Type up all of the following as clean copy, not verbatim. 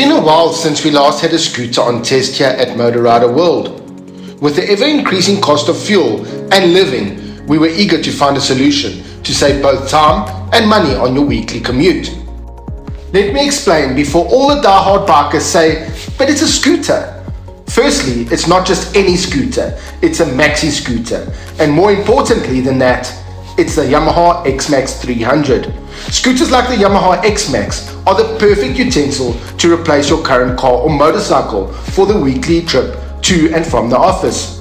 been a while since we last had a scooter on test here at Motorrider World. With the ever-increasing cost of fuel and living, we were eager to find a solution to save both time and money on your weekly commute. Let me explain before all the die-hard bikers say, but it's a scooter. Firstly, it's not just any scooter, it's a Maxi scooter. And more importantly than that, it's the Yamaha X-Max 300. Scooters like the Yamaha X-Max are the perfect utensil to replace your current car or motorcycle for the weekly trip to and from the office.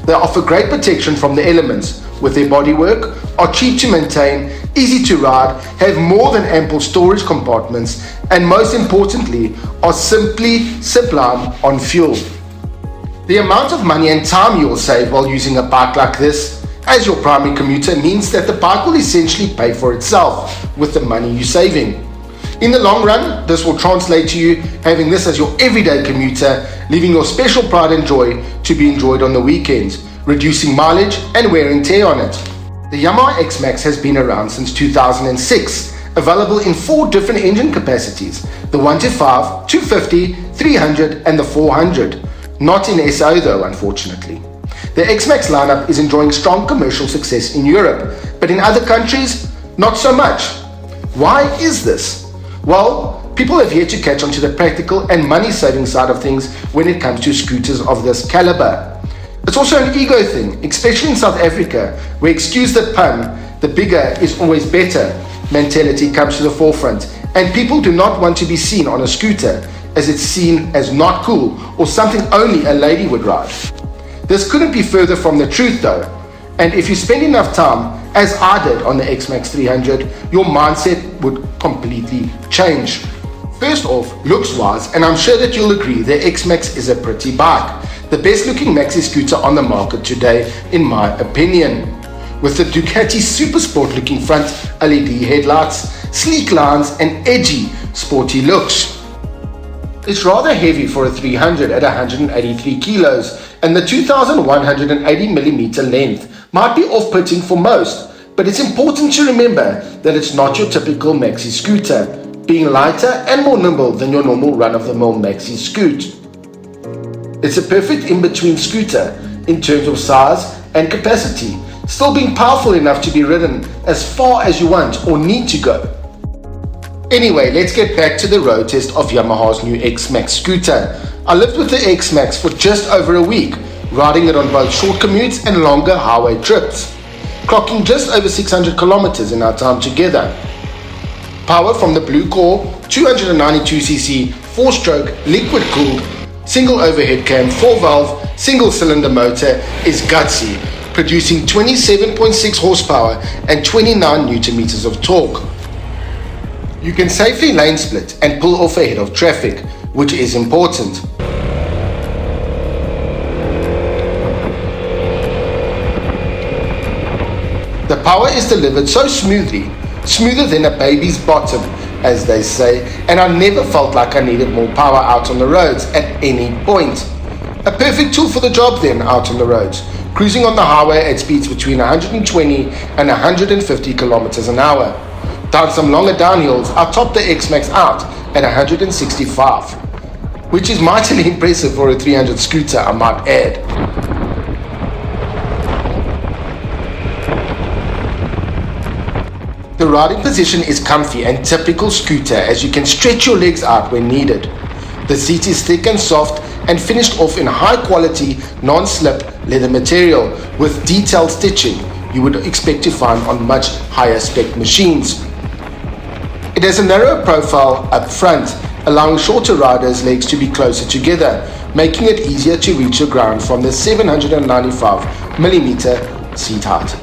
They offer great protection from the elements with their bodywork, are cheap to maintain, easy to ride, have more than ample storage compartments, and most importantly, are simply sublime on fuel. The amount of money and time you will save while using a bike like this as your primary commuter means that the bike will essentially pay for itself with the money you're saving. In the long run, this will translate to you having this as your everyday commuter, leaving your special pride and joy to be enjoyed on the weekends, reducing mileage and wear and tear on it. The Yamaha X-Max has been around since 2006, available in 4 different engine capacities, the 125, 250, 300 and the 400. Not in SO though, unfortunately. The X-Max lineup is enjoying strong commercial success in Europe, but in other countries, not so much. Why is this? Well, people have yet to catch on to the practical and money-saving side of things when it comes to scooters of this caliber. It's also an ego thing, especially in South Africa, where, excuse the pun, the bigger is always better mentality comes to the forefront, and people do not want to be seen on a scooter, as it's seen as not cool or something only a lady would ride. This couldn't be further from the truth though, and if you spend enough time, as I did on the X-Max 300, your mindset would completely change. First off, looks-wise, and I'm sure that you'll agree, the X-Max is a pretty bike. The best looking Maxi scooter on the market today, in my opinion. With the Ducati Super Sport looking front LED headlights, sleek lines and edgy, sporty looks. It's rather heavy for a 300 at 183 kilos, and the 2180mm length might be off-putting for most, but it's important to remember that it's not your typical Maxi scooter, being lighter and more nimble than your normal run-of-the-mill Maxi scoot. It's a perfect in-between scooter in terms of size and capacity, still being powerful enough to be ridden as far as you want or need to go. Anyway, let's get back to the road test of Yamaha's new X-Max scooter. I lived with the X-Max for just over a week, riding it on both short commutes and longer highway trips, clocking just over 600 kilometers in our time together. Power from the Blue Core 292cc 4-stroke liquid cooled single overhead cam 4-valve single cylinder motor is gutsy, producing 27.6 horsepower and 29 newton meters of torque. You can safely lane split and pull off ahead of traffic, which is important. The power is delivered so smoothly, smoother than a baby's bottom, as they say, and I never felt like I needed more power out on the roads at any point. A perfect tool for the job then out on the roads, cruising on the highway at speeds between 120 and 150 kilometers an hour. Down some longer downhills, I topped the X-Max out at 165, which is mightily impressive for a 300 scooter, I might add. The riding position is comfy and typical scooter, as you can stretch your legs out when needed. The seat is thick and soft and finished off in high quality non-slip leather material with detailed stitching you would expect to find on much higher spec machines. It has a narrow profile up front, allowing shorter riders' legs to be closer together, making it easier to reach the ground from the 795mm seat height.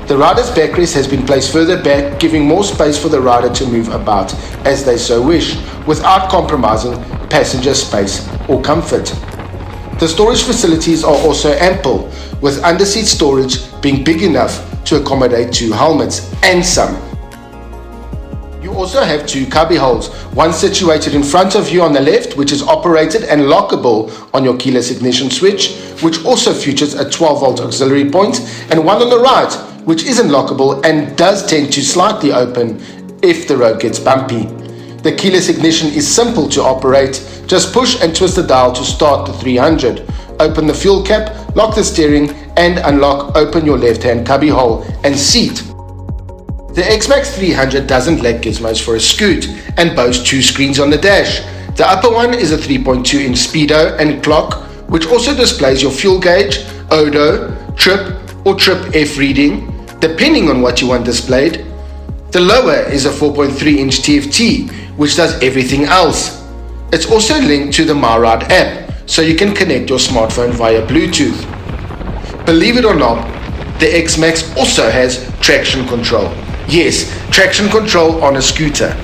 The rider's backrest has been placed further back, giving more space for the rider to move about as they so wish, without compromising passenger space or comfort. The storage facilities are also ample, with underseat storage being big enough to accommodate 2 helmets and some. You also have 2 cubby holes, one situated in front of you on the left, which is operated and lockable on your keyless ignition switch, which also features a 12-volt auxiliary point, and one on the right, which isn't lockable and does tend to slightly open if the road gets bumpy. The keyless ignition is simple to operate. Just push and twist the dial to start the 300. Open the fuel cap, lock the steering, and open your left-hand cubby hole and seat. The X-Max 300 doesn't lack gizmos for a scoot and boasts 2 screens on the dash. The upper one is a 3.2-inch speedo and clock, which also displays your fuel gauge, odo, trip or trip F reading, depending on what you want displayed. The lower is a 4.3-inch TFT, which does everything else. It's also linked to the MyRide app, so you can connect your smartphone via Bluetooth. Believe it or not, the X-Max also has traction control. Yes, traction control on a scooter.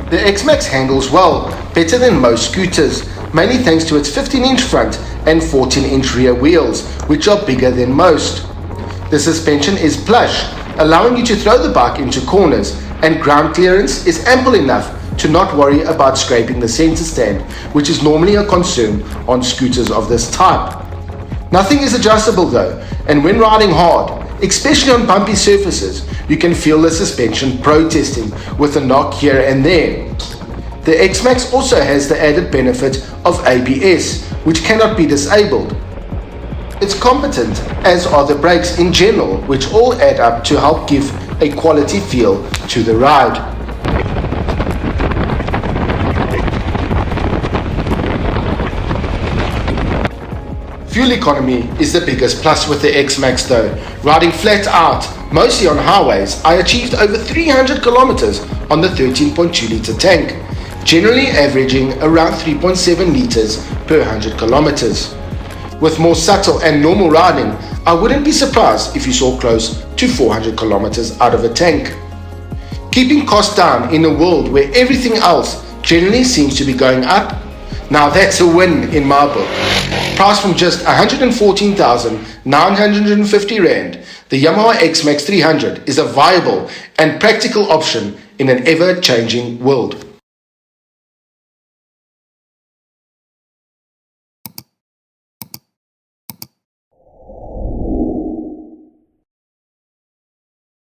The X-Max handles well, better than most scooters, mainly thanks to its 15-inch front and 14-inch rear wheels, which are bigger than most. The suspension is plush, allowing you to throw the bike into corners, and ground clearance is ample enough to not worry about scraping the center stand, which is normally a concern on scooters of this type. Nothing is adjustable though, and when riding hard, especially on bumpy surfaces, you can feel the suspension protesting with a knock here and there. The X-Max also has the added benefit of ABS, which cannot be disabled. It's competent, as are the brakes in general, which all add up to help give a quality feel to the ride. Fuel economy is the biggest plus with the X-Max though. Riding flat out, mostly on highways, I achieved over 300 kilometers on the 13.2 litre tank, generally averaging around 3.7 liters per 100 kilometers. With more subtle and normal riding, I wouldn't be surprised if you saw close to 400 kilometers out of a tank. Keeping costs down in a world where everything else generally seems to be going up, now that's a win in my book. Priced from just 114,950 Rand, the Yamaha X-Max 300 is a viable and practical option in an ever-changing world.